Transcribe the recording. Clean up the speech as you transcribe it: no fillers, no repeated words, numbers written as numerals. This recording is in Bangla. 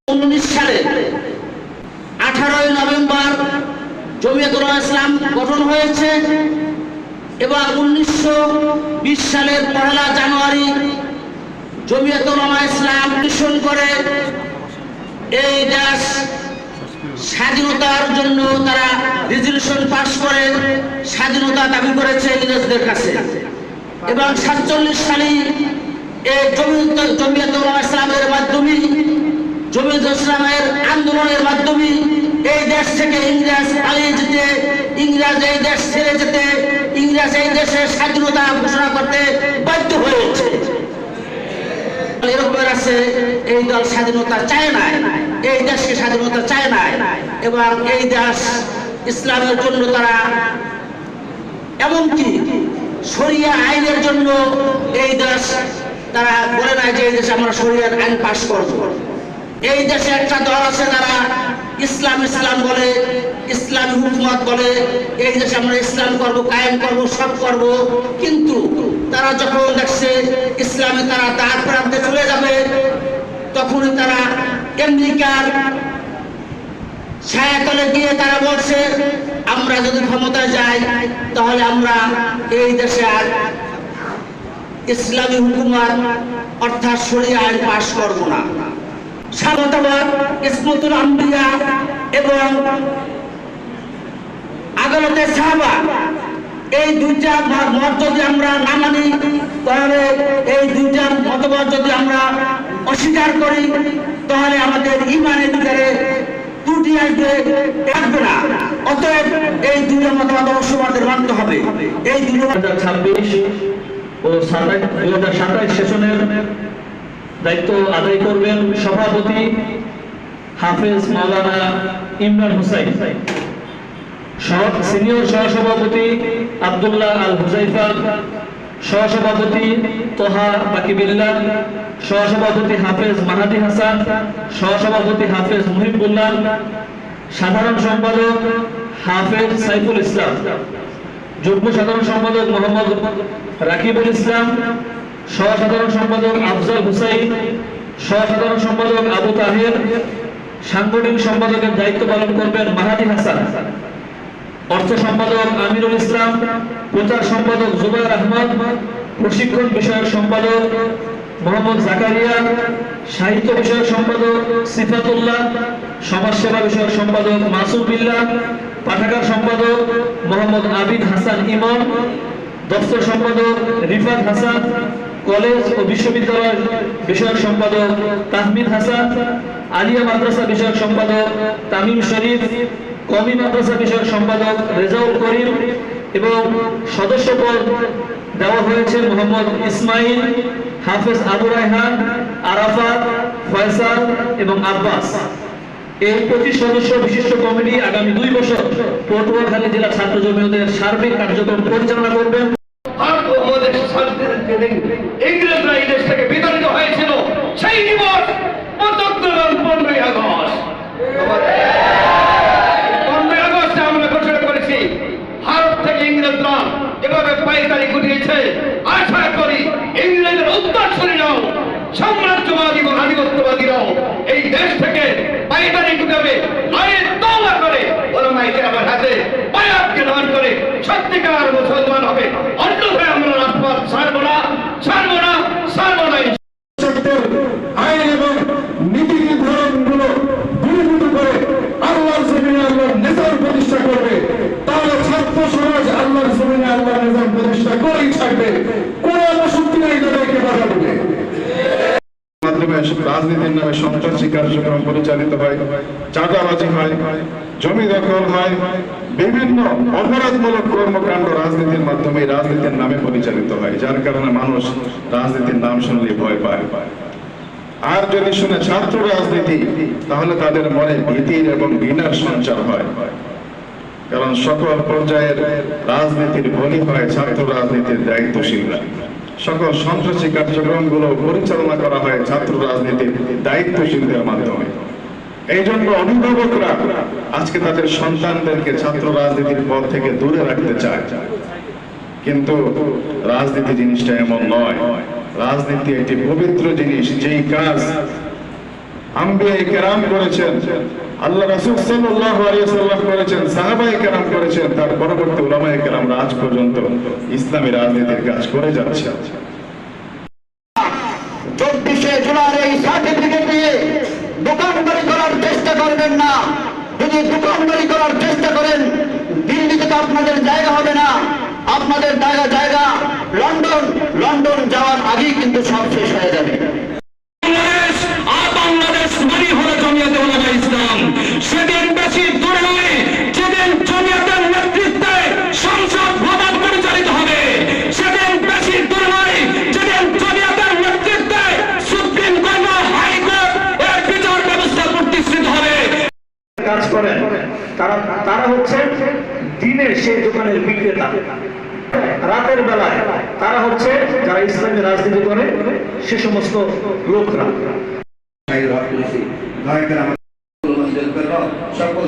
19 সালে 18 নভেম্বর জমিয়ত উলামা ইসলাম গঠন হয়েছে এবং 1920 সালের 1 জানুয়ারি জমিয়ত উলামা ইসলাম গঠন করে এই দেশ স্বাধীনতার জন্য তারা রেজুলেশন পাস করে স্বাধীনতা দাবি করেছে ইংরেজদের কাছে এবং 47 সালে এই জমিয়ত উলামা ইসলামের মাধ্যমে জমিয়ত ইসলামের আন্দোলনের মাধ্যমে এই দেশ থেকে ইংরেজ পালিয়ে যেতে ইংরেজ এই দেশ ছেড়ে যেতে ইংরেজ এই দেশের স্বাধীনতা ঘোষণা করতে বাধ্য হয়েছে। এরকম আছে এই দল স্বাধীনতা চায় না, এই দেশকে স্বাধীনতা চায় না এবং এই দেশ ইসলামের জন্য তারা এমনকি শরিয়া আইনের জন্য এই দেশ তারা বলে না যে এই দেশে আমরা শরিয়ার আইন পাশ করব। এই দেশে একটা দল আছে তারা ইসলাম ইসলাম বলে ইসলামী হুকুমত বলে এই দেশে আমরা ইসলাম করব কায়েম করব সব করব, কিন্তু তারা যখন দেখছে ইসলামে তারা দ্বার প্রান্তে চলে যাবে তখনই তারা আমেরিকার ছায়াতলে গিয়ে তারা বলছে আমরা যদি ক্ষমতায় যাই তাহলে আমরা এই দেশে আর ইসলামী হুকুমত অর্থাৎ শরিয়া আইন পাশ করব না। স্বাগতবাদ ইসমতুল আম্বিয়া এবং আদালতে সাহাবা এই দুইটা মত যদি আমরা না মানি তাহলে এই দুইটা মতবাদ যদি আমরা অস্বীকার করি তাহলে আমাদের ঈমানের ভিতরে ত্রুটি আসবে না। অতএব এই দুইটা মতবাদ অবশ্যই আমাদের মানতে হবে। এই 2026 ও 2027 সেশনের দায়িত্ব আদায় করবেন সভাপতি হাফেজ মাওলানা ইমরান হুসাইন, সিনিয়র সহসভাপতি আব্দুল্লাহ আল হুজাইফা, সহসভাপতি তোহা বাকিবিল্লাহ, সহসভাপতি হাফেজ মাহাদি হাসান, সহসভাপতি হাফেজ মুহিবুল্লাহ, সাধারণ সম্পাদক হাফেজ সাইফুল ইসলাম, যুগ্ম সাধারণ সম্পাদক মোহাম্মদ রাকিবুল ইসলাম, সহসাধারণ সম্পাদক আফজাল হুসাইন, সহসাধারণ সম্পাদক আবু তাহের, সাংগঠনিক সম্পাদকের দায়িত্ব পালন করবেন মাহাদি হাসান, অর্থ সম্পাদক আমিরুল ইসলাম, প্রচার সম্পাদক জুবাইর আহমদ, প্রশিক্ষণ বিষয়ক সম্পাদক মোহাম্মদ জাকারিয়া, সাহিত্য বিষয়ক সম্পাদক সিফাতুল্লাহ, সমাজসেবা বিষয়ক সম্পাদক মাসুম বিল্লাহ, পাঠাগার সম্পাদক মোহাম্মদ আবিদ হাসান ইমাম, দপ্তর সম্পাদক রিফাত হাসান, কলেজ ও বিশ্ববিদ্যালয় বিষয়ক সম্পাদক তাহমিদ হাসান, আলিয়া মাদ্রাসা বিষয়ক সম্পাদক তামিম শরীফ, কমি মাদ্রাসা বিষয়ক সম্পাদক রেজাউল করিম এবং সদস্য পদ দেওয়া হয়েছে মোহাম্মদ ইসমাইল, হাফেজ আবু রায়হান, আরাফাত, ফয়সাল এবং আব্বাস। এই 25 সদস্য বিশিষ্ট কমিটি আগামী 2 বছর পটুয়াখালী জেলা ছাত্র জমিয়তের সার্বিক কার্যক্রম পরিচালনা করবেন। ইংরেজরা এই দেশ থেকে বিতাড়িত হয়েছিল সেই দিবস 15ই আগস্ট। 15ই আগস্টে আমরা ঘোষণা করেছি ভারত থেকে ইংরেজরা এভাবে পাইকারি ঘটিয়েছে। আশা করি ইংরেজের উত্তরসূরিরাও সাম্রাজ্যবাদী এবং আধিপত্যবাদীরাও এই দেশ থেকে পাইকারি ঘটাবে লড়াইয়ের তওবা করে ওলামায়ে কেরামের হাতে বায়াত গ্রহণ করে সত্যিকার মুসলমান হবে। অন্যথায় আমরা রাজপথ ছাড়বো না, ছাড়বো না, ছাড়বো না। আইন এবং নীতি নির্ধারণগুলো দূরীভূত করে আল্লাহর জমিনে আল্লাহর নিজাম প্রতিষ্ঠা করবে, তাহলে ছাত্র সমাজ আল্লাহর জমিনে আল্লাহর নিজাম প্রতিষ্ঠা করেই থাকবে। কোন অপশক্তি নাই তাদেরকে বাধা দেবে। রাজনীতির নামে সন্ত্রাসী কার্যক্রম পরিচালিত হয়, চাঁদাবাজি হয়, জমি দখল হয়, বিভিন্ন অপরাধমূলক কর্মকাণ্ড রাজনীতির মাধ্যমে রাজনীতির নামে পরিচালিত হয়, যার কারণে মানুষ রাজনীতির নাম শুনলে ভয় পায়। আর যদি শুনে ছাত্র রাজনীতি তাহলে তাদের মনে ভীতির এবং ঘৃণার সঞ্চার হয়, কারণ সকল পর্যায়ের রাজনীতির বলি হয় ছাত্র রাজনীতির দায়িত্বশীলরা। সকল সন্ত্রাসী কার্যক্রমগুলো পরিচালনা করা হয় ছাত্র রাজনীতির দায়িত্বশীলদের মাধ্যমে। এই জন্য অভিভাবকরা আজকে তাদের সন্তানদেরকে ছাত্র রাজনীতির পথ থেকে দূরে রাখতে চায়, কিন্তু রাজনীতি জিনিসটা এমন নয়। রাজনীতি একটি পবিত্র জিনিস, যেই কাজ আম্বিয়ায়ে কেরাম করেছেন, আল্লাহ রাসূল সাল্লাল্লাহু আলাইহি ওয়াসাল্লাম করেছেন, সাহাবায়ে কেরাম করেছেন, তার পরবর্তী উলামায়ে কেরামরা আজ পর্যন্ত ইসলামী রাজনীতির কাজ করে যাচ্ছে। 24শে জুলাইয়ের এই সার্টিফিকেট দিয়ে দোকানদারি করার চেষ্টা করবেন না। যদি দোকানদারি করার চেষ্টা করেন, দিল্লিতে তো আপনাদের জায়গা হবে না। আপনাদের জায়গা লন্ডন যাওয়ার আগেই কিন্তু সব শেষ হয়ে যাবে। বাংলাদেশ মানে হলো জমিয়তে উলামায়ে ইসলাম। সেদিন বেশি দূরে নয়, যেদিন জমিয়তের নেতৃত্বে সংসদ ভবন পরিচালিত হবে। সেদিন বেশি দূরে নয়, যেদিন জমিয়তের নেতৃত্বে সুপ্রিম কোর্ট, হাইকোর্ট এর বিচার ব্যবস্থা প্রতিষ্ঠিত হবে। কাজ করেন তারা হচ্ছে দিনে সেই দোকানের বিক্রেতা, রাতের বেলায় তারা হচ্ছে যারা ইসলামী রাজনীতি করে সে সমস্ত লোকরা। দয়া করে আমাদের সকল